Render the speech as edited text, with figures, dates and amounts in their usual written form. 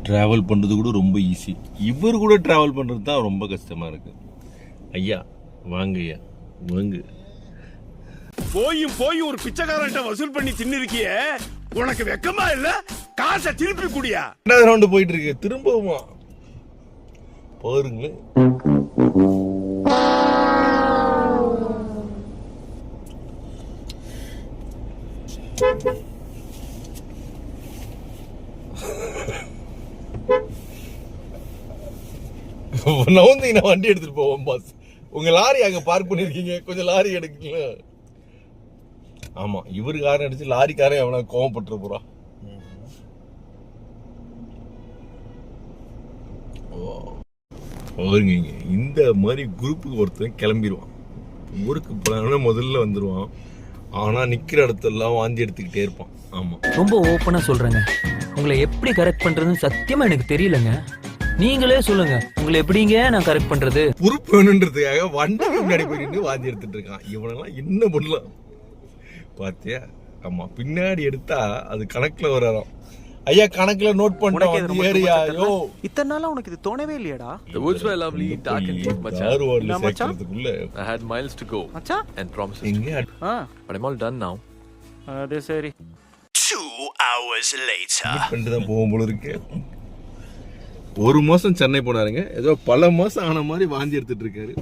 Travel பண்ணுறது கூட ரொம்ப ஈஸி. இவர் கூட ட்ராவல் பண்ணுறது தான் ரொம்ப கஷ்டமாக இருக்குது. ஐயா வாங்க ஐயா வாங்க. போய் ஒரு பிச்சைக்காரன்ட்ட வசூல் பண்ணி தின்னிருக்கிய, உனக்கு வெக்கமா இல்ல? காசை திருப்பி குடியா. ரெண்டாவது ரவுண்டு போயிட்டு இருக்கு, திரும்பவுமா பாருங்களேன். நவுந்தீங்கன்னா வண்டி எடுத்துட்டு போவோம் பாஸ். உங்க லாரி அங்க பார்க் பண்ணிருக்கீங்க, கொஞ்சம் லாரி எடுக்கல. ஆமா, இவரு காரன் அடிச்சு லாரிக்காரன் அவனை கோவப்பட்டு போறான். பாருங்க, இந்த மாதிரி குரூப்புக்கு ஒருத்தன் கிளம்பிடுவான். ஊருக்கு போன முதல்ல வந்துருவான். ஆனா நிக்கிற இடத்தெல்லாம் வாந்தி எடுத்துக்கிட்டே இருப்பான். ஆமா, ரொம்ப ஓப்பனா சொல்றேங்க, உங்களை எப்படி கரெக்ட் பண்றதுன்னு சத்தியமா எனக்கு தெரியலங்க. நீங்களே சொல்லுங்க, உங்களை எப்படிங்க நான் கரெக்ட் பண்றது? பொறுப்பு வேணுன்றதுக்காக வண்டி முன்னாடி போயிட்டு வாந்தி எடுத்துட்டு இருக்கான். இவனெல்லாம் என்ன பண்ணலாம் பாத்தியா? ஆமா, பின்னாடி எடுத்தா அது கணக்குல வராம். ஐயா கணக்குல நோட் பண்ணிட்டோம். ஏரியாயோ இத்தனை நாளா உனக்கு இது தோணவே இல்லையாடா? The woods were lovely, dark and deep, மச்சான். சேர்க்கிறதுக்குள்ள I had miles to go மச்சான் and promises. எங்க But I'm all done now. அது சரி. 2 hours later. பண்ணிட்டு தான் போகும் போல இருக்கு. ஒரு மாசம் சென்னை போனாருங்க, ஏதோ பல மாசம் ஆன மாதிரி வாந்தி எடுத்துட்டு இருக்காரு.